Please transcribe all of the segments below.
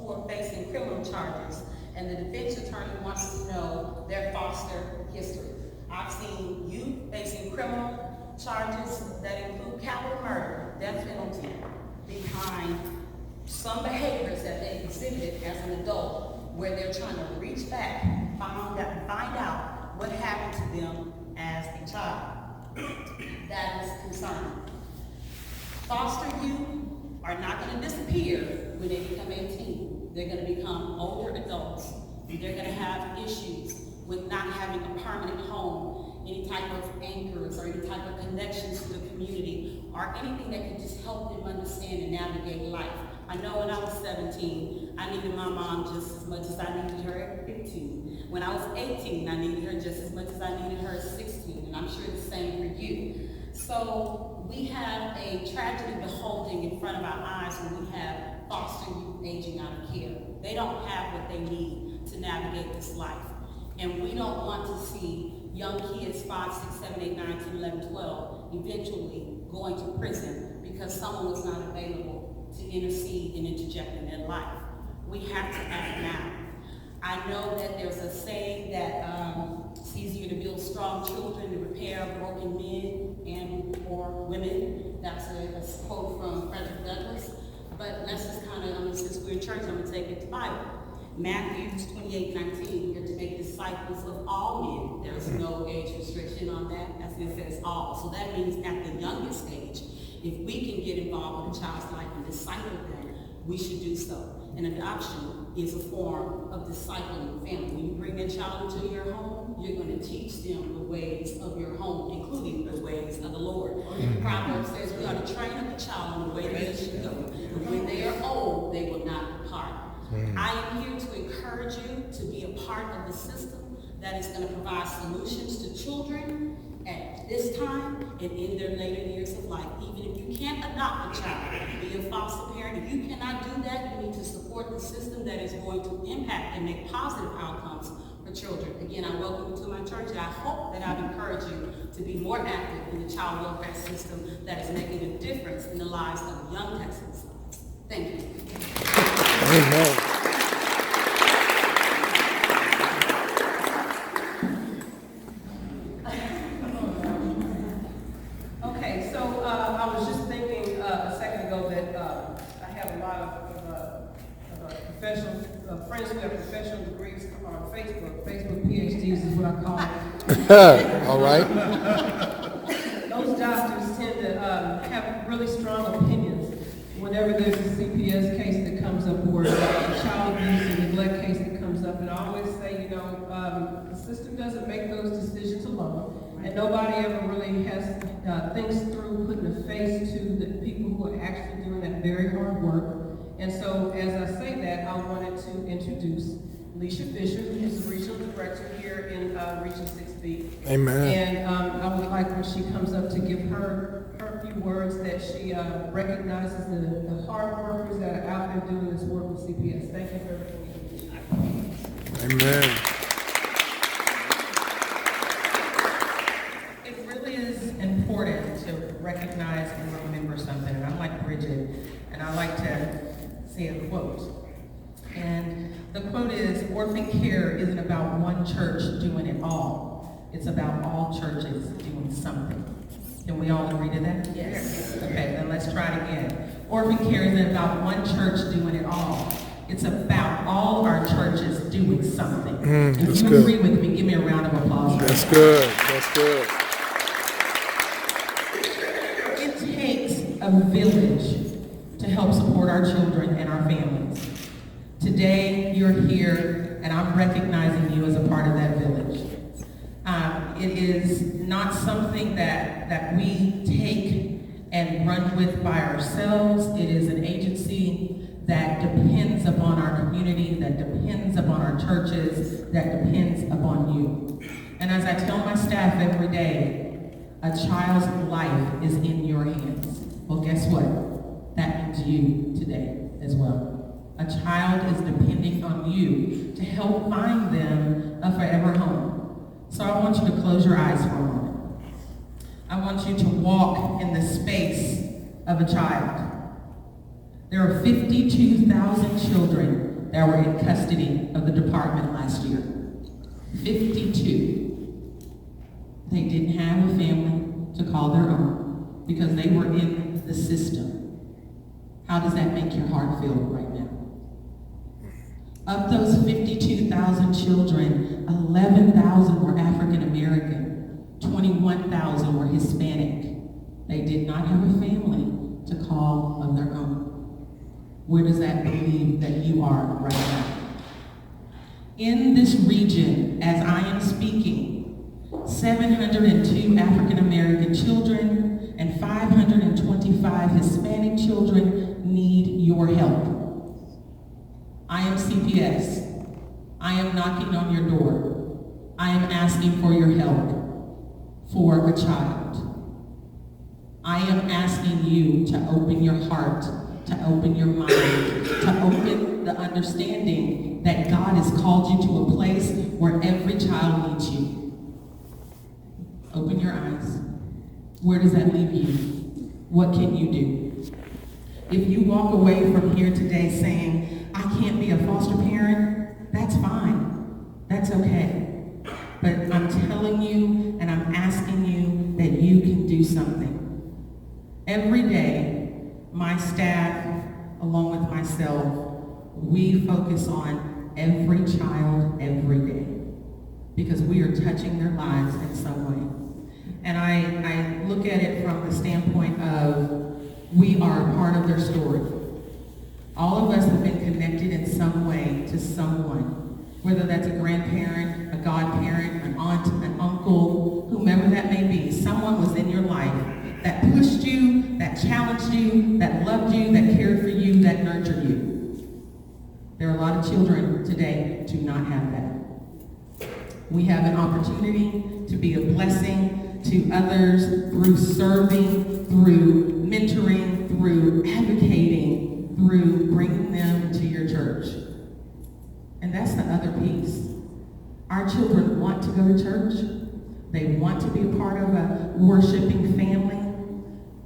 who are facing criminal charges, and the defense attorney wants to know their foster history. I've seen youth facing criminal charges that include capital murder, death penalty, behind some behaviors that they exhibited as an adult, where they're trying to reach back, find out what happened to them as a child. That is concerning. Foster youth are not going to disappear when they become 18. They're going to become older adults. They're going to have issues with not having a permanent home, any type of anchors or any type of connections to the community, or anything that can just help them understand and navigate life. I know when I was 17, I needed my mom just as much as I needed her at 15. When I was 18, I needed her just as much as I needed her at 16, and I'm sure the same for you. So we have a tragedy beholding in front of our eyes when we have foster youth aging out of care. They don't have what they need to navigate this life. And we don't want to see young kids, 5, 6, 7, 8, 9, 10, 11, 12, eventually going to prison because someone was not available to intercede and interject in their life. We have to act now. I know that there's a saying that it's easier to build strong children than repair broken men and or women. That's a quote from Frederick Douglass. But let's just kind of, since we're in church, I'm going to take it to the Bible. Matthew 28:19, you're to make disciples of all men. There's no age restriction on that, as it says all. So that means at the youngest age, if we can get involved with a child's life and disciple them, we should do so. And adoption is a form of discipling family. When you bring that child into your home, you're going to teach them the ways of your home, including the ways of the Lord. Proverbs says we are to train up a child in the way that they should go. And when they are old, they will not depart. I am here to encourage you to be a part of the system that is going to provide solutions to children at this time and in their later years of life. Even if you can't adopt a child, be a foster parent, if you cannot do that, you need to support the system that is going to impact and make positive outcomes for children. Again, I welcome you to my church, and I hope that I've encouraged you to be more active in the child welfare system that is making a difference in the lives of young Texans. Thank you. Amen. Okay, so I was just thinking a second ago that I have a lot of professional friends who have professional degrees on Facebook. Facebook PhDs is what I call it. All right. Those doctors tend to have really strong opinions whenever there's a CPS case that comes up or a child abuse and neglect case that comes up. And I always say, the system doesn't make those decisions alone. And nobody ever really has thinks through putting a face to the people who are actually doing that very hard work. And so as I say that, I wanted to introduce Alicia Fisher, who is the regional director here in Region 6B. Amen. And I would like when she comes up to give her few words that she recognizes the hard workers that are out there doing this work with CPS. Thank you very much. Amen. It really is important to recognize and remember something. And I'm like Bridget, and I like to say a quote. And the quote is, orphan care isn't about one church doing it all. It's about all churches doing something. Can we all agree to that? Yes. Okay, then let's try it again. Orphan care isn't about one church doing it all. It's about all our churches doing something. If you agree with me, give me a round of applause. That's good. That's good. It takes a village to help support our children and our families. Today, you're here, and I'm recognizing you as a part of that village. It is not something that we take and run with by ourselves. It is an agency that depends upon our community, that depends upon our churches, that depends upon you. And as I tell my staff every day, a child's life is in your hands. Well, guess what? That means you today as well. A child is depending on you to help find them a forever home. So I want you to close your eyes for a moment. I want you to walk in the space of a child. There are 52,000 children that were in custody of the department last year. 52. They didn't have a family to call their own because they were in the system. How does that make your heart feel right now? Of those 52,000 children, 11,000 were African American, 21,000 were Hispanic. They did not have a family to call of their own. Where does that believe that you are right now? In this region, as I am speaking, 702 African American children and 525 Hispanic children need your help. I am CPS. I am knocking on your door. I am asking for your help for a child. I am asking you to open your heart, to open your mind, to open the understanding that God has called you to a place where every child needs you. Open your eyes. Where does that leave you? What can you do? If you walk away from here today saying, I can't be a foster parent, that's fine. That's okay. But I'm telling you and I'm asking you that you can do something. Every day, my staff, along with myself, we focus on every child every day because we are touching their lives in some way. And I look at it from the standpoint of we are a part of their story. All of us have been connected in some way to someone, whether that's a grandparent, a godparent, an aunt, an uncle, whomever that may be. Someone was in your life that pushed you, that challenged you, that loved you, that cared for you, that nurtured you. There are a lot of children today who do not have that. We have an opportunity to be a blessing to others through serving, through mentoring, through advocating, through bringing them to your church. And that's the other piece. Our children want to go to church. They want to be a part of a worshiping family,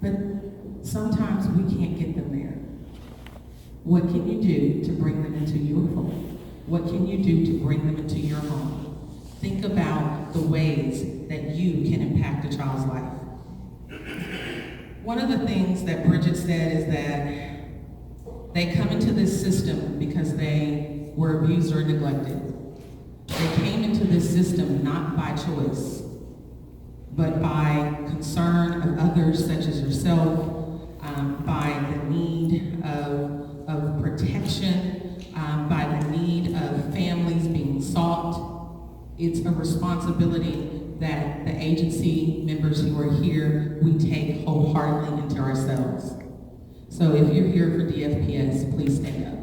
but sometimes we can't get them there. What can you do to bring them into your fold? What can you do to bring them into your home? Think about the ways that you can impact a child's life. One of the things that Bridget said is that they come into this system because they were abused or neglected. They came into this system not by choice, but by concern of others such as yourself, by the need of protection, by the need of families being sought. It's a responsibility that the agency members who are here, we take wholeheartedly into ourselves. So if you're here for DFPS, please stand up.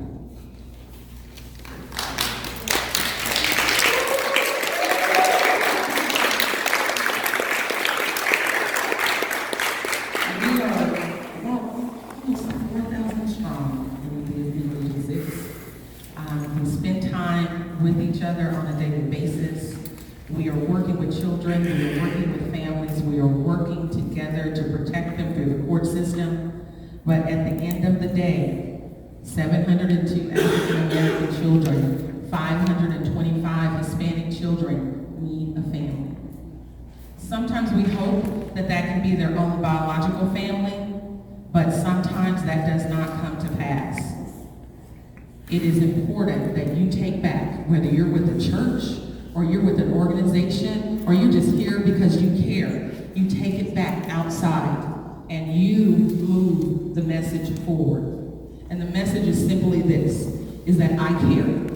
We are about almost 4,000 strong in the DFP Region 6. We spend time with each other on a daily basis. We are working with children, we are working with families, we are working together to protect them through the court system. But at the end of the day, 702 African American children, 525 Hispanic children need a family. Sometimes we hope that that can be their own biological family, but sometimes that does not come to pass. It is important that you take back, whether you're with a church, or you're with an organization, or you're just here because you care. You take it back outside, and you move the message forward. And the message is simply this, is that I care.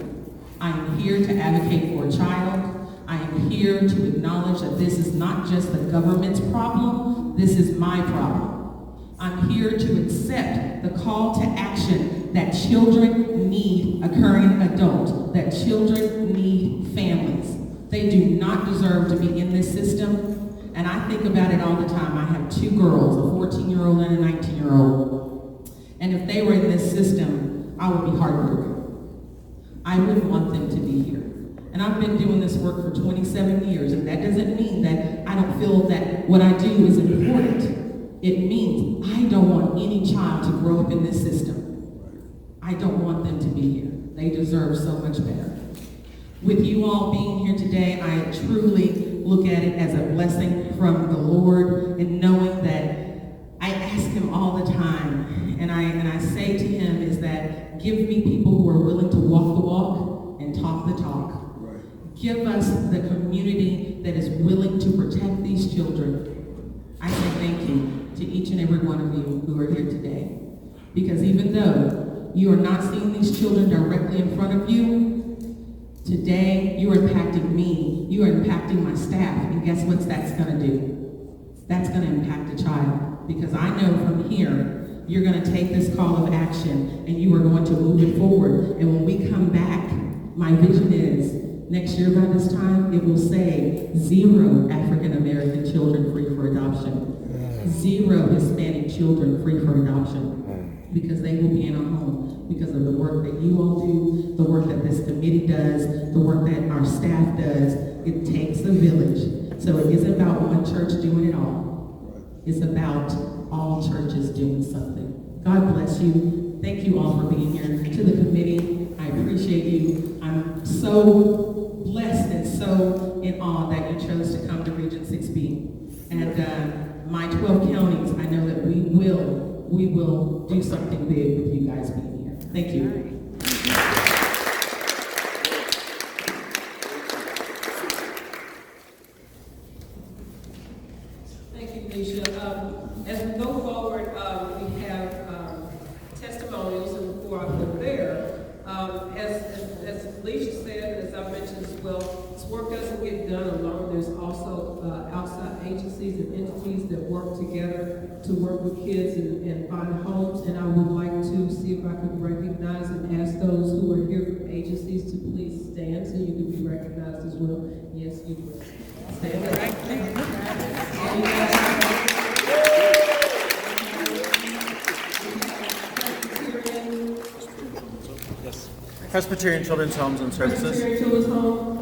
I am here to advocate for a child. I am here to acknowledge that this is not just the government's problem, this is my problem. I'm here to accept the call to action that children need a caring adult, that children need families. They do not deserve to be in this system. And I think about it all the time. I have two girls, a 14-year-old and a 19-year-old. And if they were in this system, I would be heartbroken. I wouldn't want them to be here. And I've been doing this work for 27 years, and that doesn't mean that I don't feel that what I do is important. It means I don't want any child to grow up in this system. I don't want them to be here. They They deserve so much better. With you all being here today, I truly look at it as a blessing from the Lord, and knowing that I ask him all the time, and I say to him is that give me people who are willing to walk the walk and talk the talk. Right. Give us the community that is willing to protect these children. I say thank you to each and every one of you who are here today. Because even though you are not seeing these children directly in front of you, today you are impacting me, you are impacting my staff, and guess what that's going to do? That's going to impact a child. Because I know from here, you're going to take this call of action and you are going to move it forward. And when we come back, my vision is next year by this time, it will say 0 African American children free for adoption, 0 Hispanic children free for adoption. Because they will be in a home because of the work that you all do, the work that this committee does, the work that our staff does. It takes a village. So it isn't about one church doing it all. It's about all churches doing something. God bless you. Thank you all for being here. To the committee, I appreciate you. I'm so blessed and so in awe that you chose to come to Region 6B. And my 12 counties, I know that we will do something big with you guys being here. Thank you. Thank you, Nisha. As we go forward, we have testimonials, and before I go there, as Alicia said, as I mentioned as well, this work doesn't get done alone. There's also outside agencies and entities that work together to work with kids and find homes. And I would like to see if I could recognize and ask those who are here from agencies to please stand so you can be recognized as well. Yes, you will. Stand right Yes. Presbyterian Children's Homes and Services. Presbyterian Children's Home.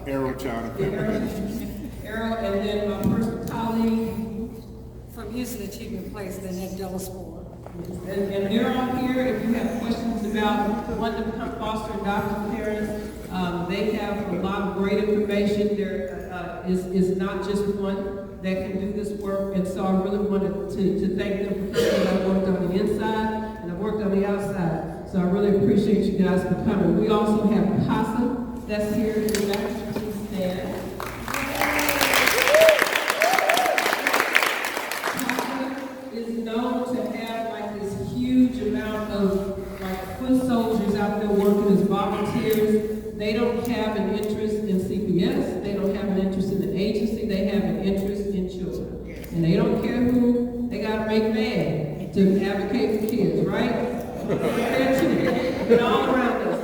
Arrow Child. Arrow, and then my personal colleague. From Houston Achievement Place, then at Delasport. And they're all here. If you have questions about wanting to become foster and adoptive parents, they have a lot of great information. There is not just one that can do this work, and so I really wanted to thank them for coming. I worked on the inside and I worked on the outside, so I really appreciate you guys for coming. We also have CASA that's here in the back. Please stand. Known to have like this huge amount of like foot soldiers out there working as volunteers. They don't have an interest in CPS. They don't have an interest in the agency. They have an interest in children. And they don't care who they got to make mad to advocate for kids, right? And all around us.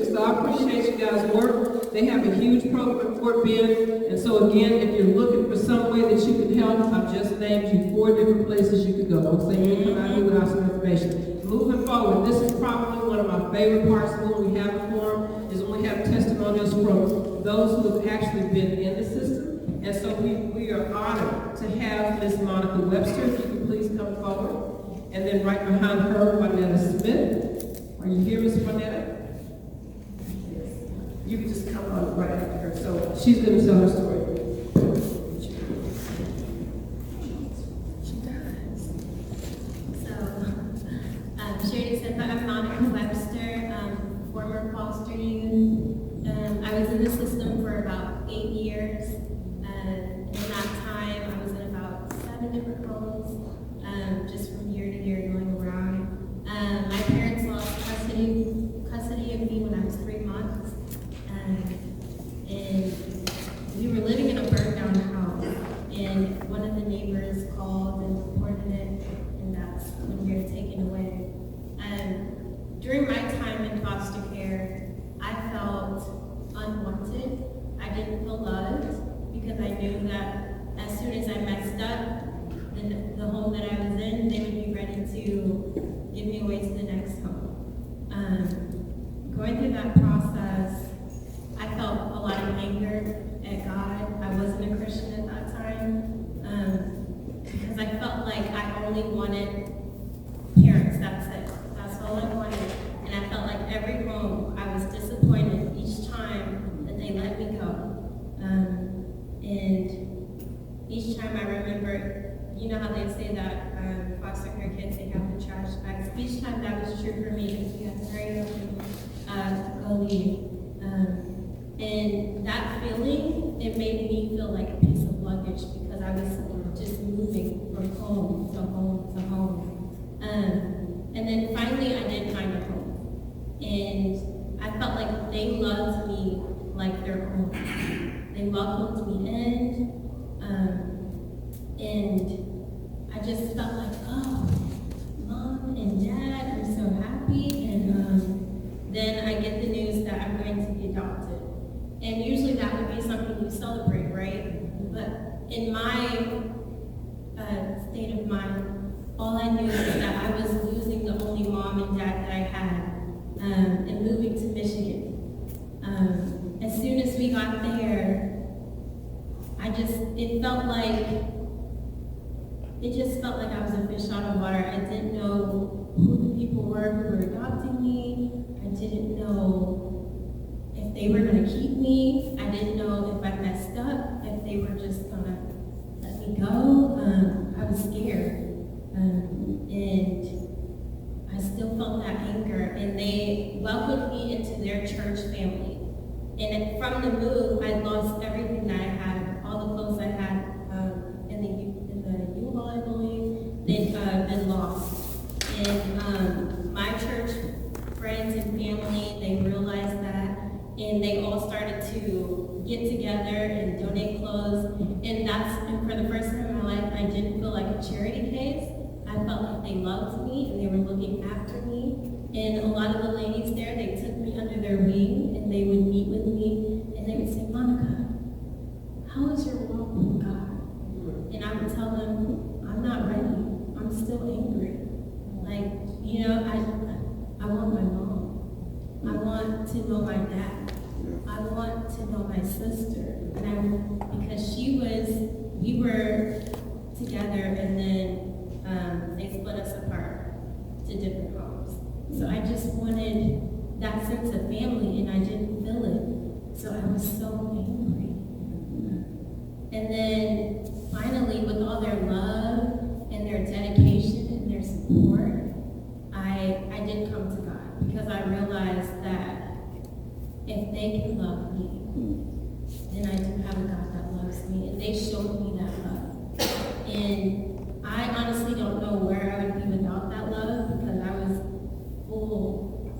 So I appreciate you guys' work. They have a huge program in Fort Bend. And so again, if you're looking for some way that you can help, I've just named you 4 different places you could go. Don't say you come out here without some information. Moving forward, this is probably one of my favorite parts of when we have a forum, is when we have testimonials from those who have actually been in the system. And so we are honored to have Ms. Monica Webster. If you could please come forward. And then right behind her, Juanetta Smith. Are you here, Ms. Juanetta? You can just come on right after her. So she's going to tell her story. She does. So, Sherry said that I'm Monica Webster, former foster youth. I was in the system for about 8 years. In that time, I was in about 7 different homes, just from year to year going around. My parents lost custody of me when I was 3 months. And we were living in a burned down house, and one of the neighbors called and reported it, and that's when we were taken away. During my time in foster care, I felt unwanted. I didn't feel loved because I knew that as soon as I messed up, the home that I was in, they would be ready to give me away to the next home. Going through that process, I felt a lot of anger at God. I wasn't a Christian at that time because I felt like I only wanted parents. That's it. That's all I wanted. And true for me because we had to hurry up and go leave. And that feeling, it made me feel like a piece of luggage because I was just moving from home to home to home. And then finally I did find a home. And I felt like they loved me like their own. They welcomed me in. And I just felt like, oh, Mom and Dad, I'm so happy. And then I get the news that I'm going to be adopted. And usually that would be something you celebrate, right? But in my state of mind, all I knew was that I was losing the only mom and dad that I had and moving to Michigan. As soon as we got there, it just felt like I was a fish out of water. I didn't know who the people were who were adopting me. I didn't know if they were gonna keep me. I didn't know if I messed up, if they were just gonna let me go. I was scared. And I still felt that anger. And they welcomed me into their church family. And from the move, I lost everything that I had, all the clothes I had in the U-Haul, I believe, they'd been lost. And my church friends and family, they realized that, and they all started to get together and donate clothes. And for the first time in my life, I didn't feel like a charity case. I felt like they loved me and they were looking after me. And a lot of the ladies there, they took me under their wing and they would meet with me and they would say, Monica, how is your walk with God? And I would tell them, I'm not ready. I'm still angry. Like, I want my mom. I want to know my dad. I want to know my sister. Because we were together and then they split us apart to different homes. So I just wanted that sense of family and I didn't feel it. So I was so angry. And then finally, with all their love and their dedication and their support, I did come to God because I realized that if they can love me, then I do have a God that loves me. And they showed me that love. And I honestly don't know where I would be without that love because I was full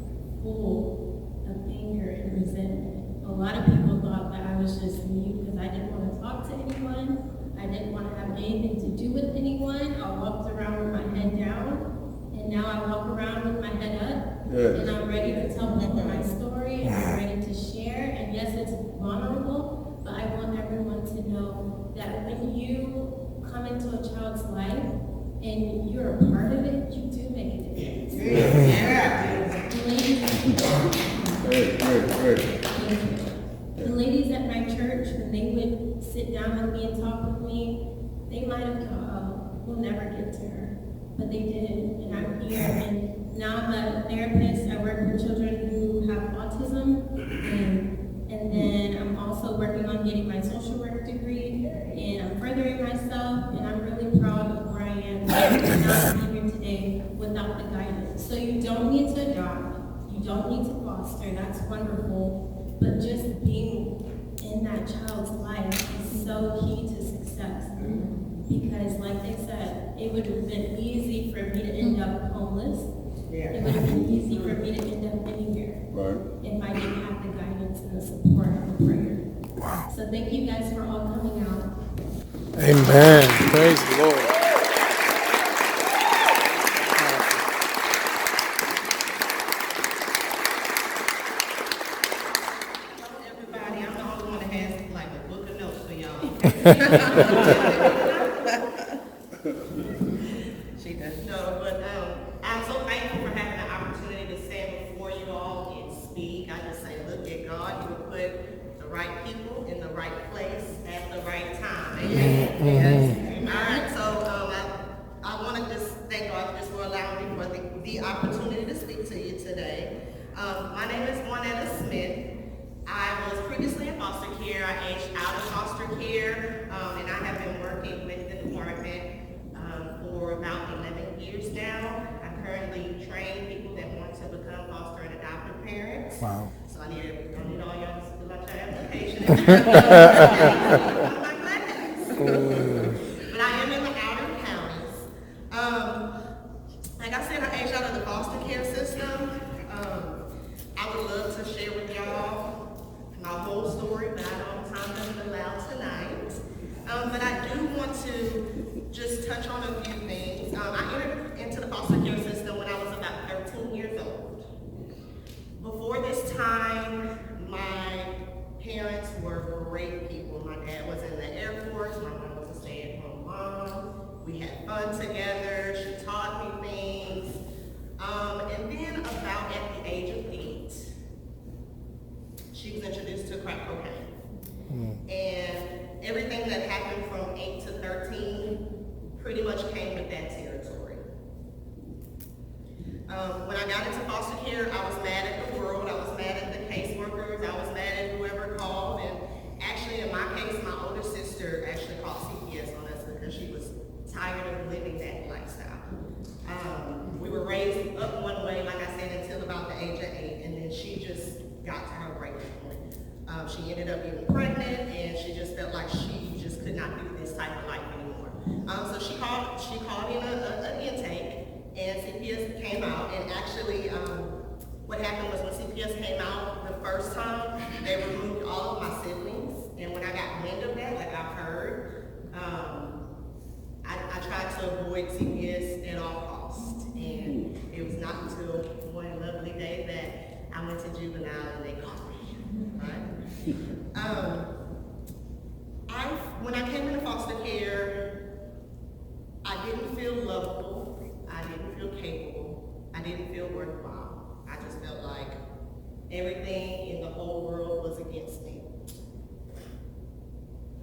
of anger and resentment. A lot of people thought that I was just mute because I didn't want to talk to anyone. I didn't want to have anything to do with anyone. I walked around with my head down, and now I walk around with my head up, and I'm ready to tell people my story, and I'm ready to share. And yes, it's vulnerable, but I want everyone to know that when you come into a child's life and you're a part of it, you do make a difference. The ladies at my church, when they would sit down with me and talk with me, they might have thought, oh, we'll never get to her. But they did, and I'm here. And now I'm a therapist. I work with children who have autism. And then I'm also working on getting my social work degree. And I'm furthering myself, and I'm really proud of where I am. And I'm here today without the guidance. So you don't need to adopt. You don't need to foster. That's wonderful. But just being in that child's life is so key to success. Because like they said, it would have been easy for me to end up homeless. It would have been easy for me to end up anywhere. If I didn't have the guidance and the support and the prayer. Wow. So thank you guys for all coming out. Amen. Praise the Lord. Everybody, I'm the only one that has like a book of notes for y'all. She does. No, but I'm so thankful for having the opportunity to stand before you all and speak. I just say, look at God. You will put the right people in the right place at the right time. Amen. All right, so I want to just thank God just for allowing me for the opportunity to speak to you today. My name is Juanetta Smith. I was previously in foster care. I aged out of foster care, and I have been working with the department for about 11 years now. I currently train people that want to become foster and adoptive parents. Wow. So I need all y'all to fill out your application. But I am in the outer counties. Like I said, I aged out of the foster care system. I would love to share with y'all my whole story, but I know time doesn't allow tonight. But I do want to just touch on a few things. I entered into the foster care system when I was about 13 years old. Before this time, my parents were great people. My dad was in the Air Force, my mom was a stay-at-home mom. We had fun together, she taught me things. And then about at the age of 8, she was introduced to crack cocaine. And everything that happened from 8 to 13 pretty much came with that territory. When I got into foster care, I was mad at the world, I was mad at the caseworkers, I was mad at whoever called, and actually in my case, my older sister actually called CPS on us because she was tired of living that lifestyle. We were raised up one way, like I said, until about the age of 8, and then she just got to her breaking point. She ended up getting pregnant, and she just felt like she just could not do this type of life anymore. So she called in an intake, and CPS came out, and actually what happened was when CPS came out the first time, they removed all of my siblings, and when I got wind of that, like I've heard, I tried to avoid CPS at all costs, and it was not until one lovely day that I went to juvenile and they caught me, right? When I came into foster care, I didn't feel lovable, I didn't feel capable, I didn't feel worthwhile. I just felt like everything in the whole world was against me.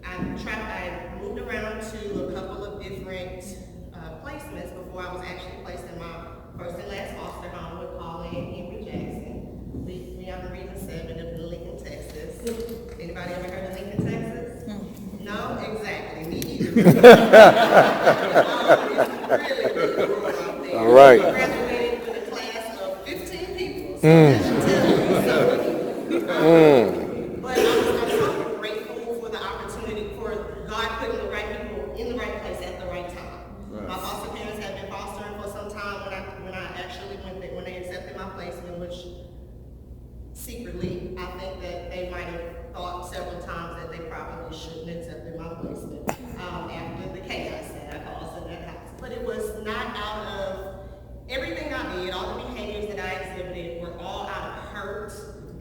I moved around to a couple of different placements before I was actually placed in my first and last foster home with Pauline and Henry Jackson. We are in Region 7 of Lincoln, Texas. Anybody ever heard of Lincoln, Texas? No? Exactly. Me either. It's really rural out there. All right. I graduated with a class of 15 people. So that should tell you something. But I'm so grateful for the opportunity for God putting the right people in the right place at the right time. Right. My foster parents have been fostering for some time when I actually went there, when they accepted my placement, which secretly I think that they might have thought several times that they probably shouldn't have accepted my placement after the chaos that I caused in that house. But it was not out of everything I did, all the behaviors that I exhibited were all out of hurt,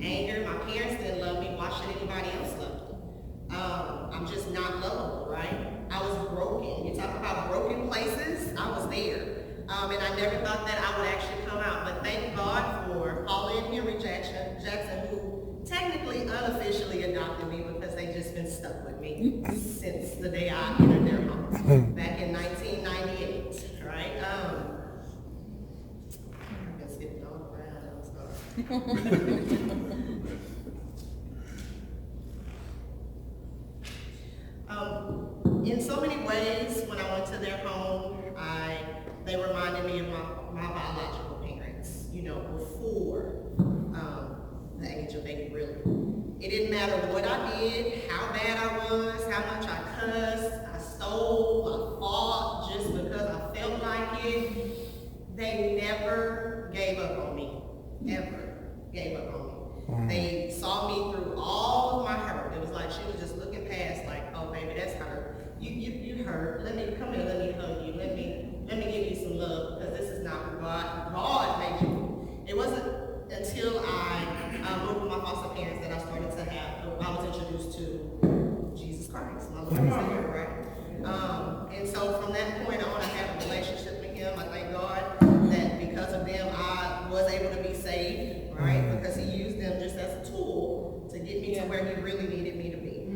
anger. My parents didn't love me. Why should anybody else love me? I'm just not lovable, right? I was broken. You talk about broken places, I was there. And I never thought that I would actually come out. But thank God for Pauline and Henry Jackson, who technically unofficially adopted me because they just been stuck with me since the day I entered their home back in 1998, right? I've been skipping all around, I'm sorry. In so many ways, when I went to their home, they reminded me of my biological parents, you know, before the age of 8, really. It didn't matter what I did, how bad I was, how much I cussed, I stole, I fought just because I felt like it. They never gave up on me, ever gave up on me. They saw me through all of my hurt. It was like she was just looking past, like, oh baby, that's hurt. You hurt. Come here, let me hug you. Let me give you some love, because this is not what God made you. It wasn't until I moved with my foster parents that I started to I was introduced to Jesus Christ, my Lord and Savior, right? And so from that point on, I had a relationship with Him. I thank God that because of them, I was able to be saved, right? Because He used them just as a tool to get me to where He really needed me to be.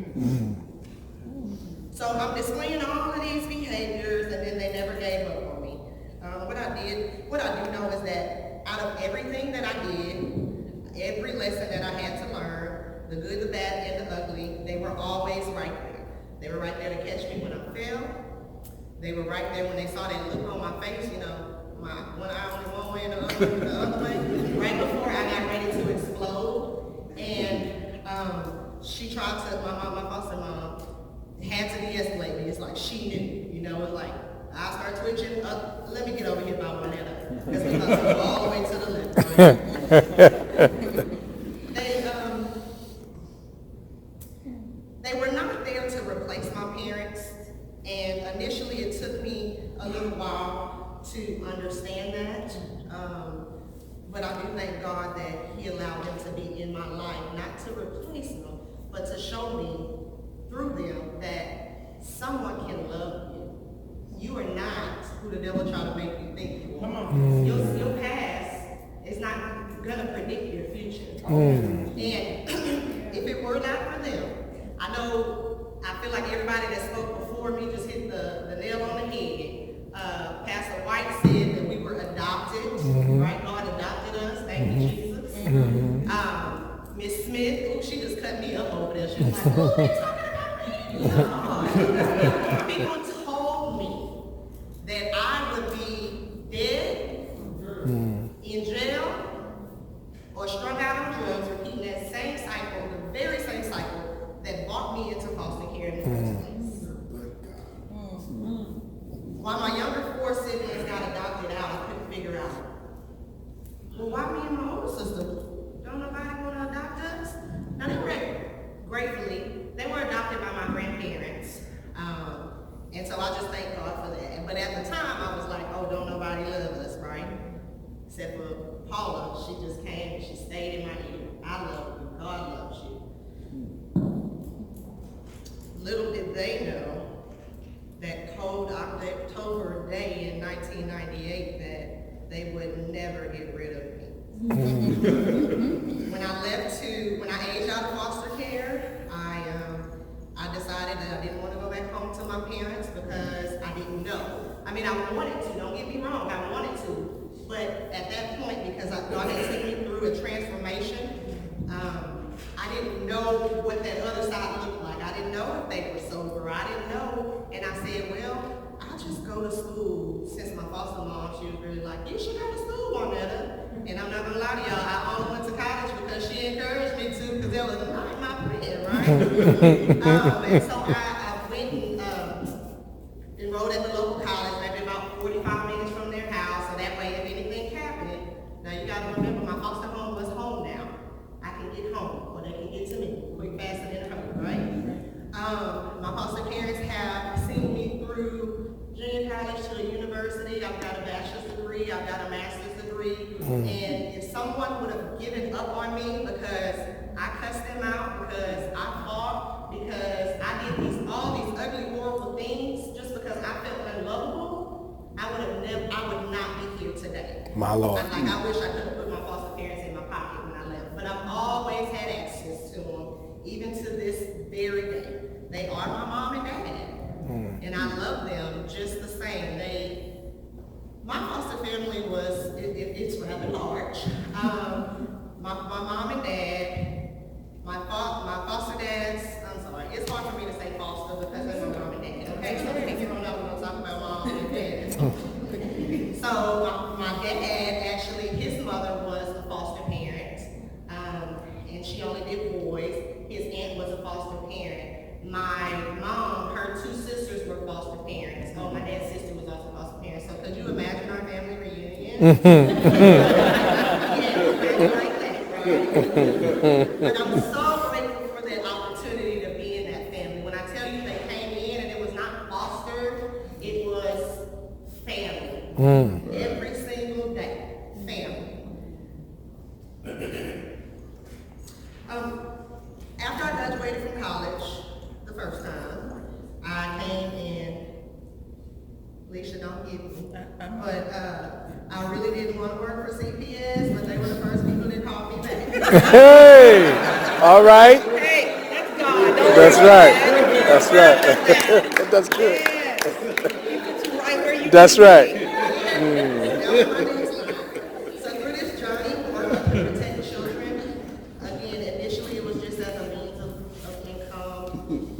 So I'm displaying all of these behaviors, and then they never gave up on me. What I do know is that out of everything that I did, every lesson that I had to learn, the good, the bad, and the ugly, they were always right there. They were right there to catch me when I fell. They were right there when they saw that look on my face, you know, my one eye only one way and the other way, right before I got ready to explode. And she tried to, my foster mom had to de-escalate me. It's like she knew, you know, it's like, I start twitching, let me get over here by one another. Because we about to go all the way to the left. They were not there to replace my parents. And initially it took me a little while to understand that. But I do thank God that He allowed them to be in my life, not to replace them, but to show me through them that someone can love you. You are not who the devil tried to make you think you are. Your past is not gonna predict your future. And if it were not for them, I feel like everybody that spoke before me just hit the nail on the head. Pastor White said that we were adopted, right? God adopted us, thank you, Jesus. Miss Smith, she just cut me up over there. She was like, oh, they talking about me? People told me that I would be dead, in jail, or strung out on drugs, repeating that same cycle, the very same cycle that brought me into foster care in the first place. While my younger 4 siblings got adopted out, I couldn't figure out, well, why me and my older sister? Don't nobody want to adopt us? Now, gratefully, they were adopted by my grandparents. And so I just thank God for that. But at the time, I was like, oh, don't nobody love us, right? Except for Paula, she just came and she stayed in my ear. I love you, God loves you. Little did they know that cold October day in 1998 that they would never get rid of me. When I aged out of foster care, I decided that I didn't want to go back home to my parents because I didn't know. I mean, I wanted to, don't get me wrong, I wanted to, but at that point, because God had taken me through a transformation, I didn't know what that other side looked like. I didn't know if they were sober. I didn't know. And I said, well, I'll just go to school. Since my foster mom, she was really like, you should go to school, Juanetta. And I'm not going to lie to y'all, I only went to college because she encouraged me to, because that was not my friend, right? And so I went and enrolled at the local college, maybe about 45 minutes from their house. So that way, if anything happened, now you got to remember, my foster home was home now. I can get home, or they can get to me quick, fast, and in a hurry, right? My foster parents have seen me through junior college to a university. I've got a bachelor's degree, I've got a master's degree, and if someone would have given up on me because I cussed them out, because I fought, because I did all these ugly, horrible things, just because I felt unlovable, I would not be here today. My Lord. I wish I could have put my foster parents in my pocket when I left, but I've always had access to them, even to this very day. They are my mom and dad, and I love them just the same. My foster family it's rather large. My mom and dad, my foster dads, I'm sorry, it's hard for me to say foster because they're my mom and dad, okay? So if you don't know, we're going to talk about mom and dad. So my dad, actually, his mother was a foster parent, and she only did boys. His aunt was a foster parent. My mom, her 2 sisters were foster parents. Oh, my dad's sister was also foster parent. So could you imagine our family reunion? Yeah, like that, right? But I'm so grateful for that opportunity to be in that family. When I tell you they came in and it was not fostered, it was family. Every single day, family. After I graduated from college, the first time, I came in, Alicia, don't get me, but I really didn't want to work for CPS, but they were the first people that called me back. Hey, all right. Hey, that's God. Don't That's worry right. about that. That's right. That's good. Yes. It's right where you That's right. So through this journey, working to protect children, again, initially it was just as a means of income,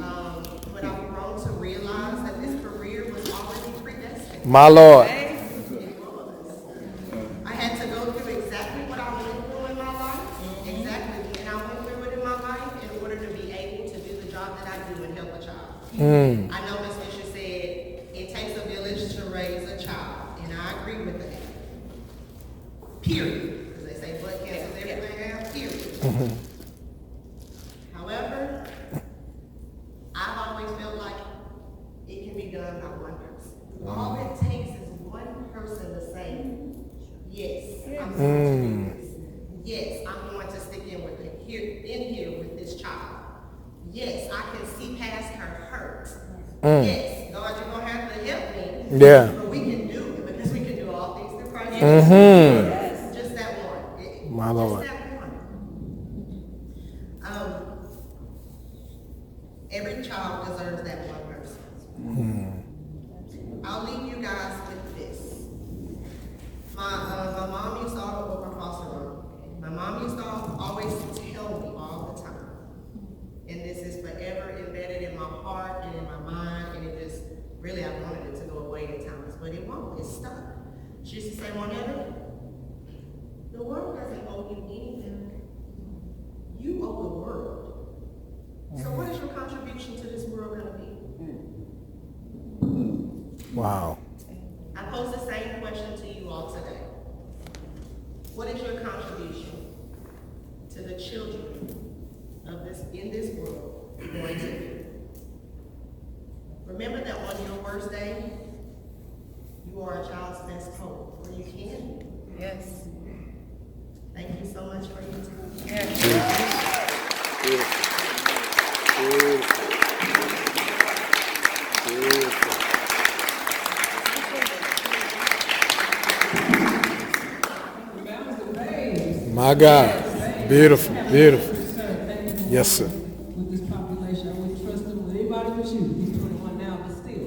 but I've grown to realize that this career was already predestined. My Lord. It was. I know Ms. Fisher said it takes a village to raise a child, and I agree with that. Period. Because they say blood cancers everywhere now, period. However, I've always felt like it can be done by one person. All it takes is one person to say, yes, I'm going to do this. Yes, I'm going to stick in with it, here with this child. Yes, I can see past her hurt. Yes, God, you're going to have to help me. Yeah. But we can do it because we can do all things through Christ. Just that one. My Lord. Just that one. Every child deserves that one person. I'll leave you guys with this. My mom used to always, my foster mom, my mom used to always tell me all the time, and this is forever embedded in my heart and in my mind, and it just, really I wanted it to go away at times, but it won't, it's stuck. She used to say, Juanetta, the world doesn't owe you anything. You owe the world. So what is your contribution to this world going to be? Wow. I pose the same question to you all today. What is your contribution to the children of in this world going to be? Remember that on your worst day, you are a child's best hope, or you can be. Yes. Thank you so much for your time. My God. Beautiful, beautiful. Yes, sir. With this population, I wouldn't trust him with anybody but you. He's 21 now, but still.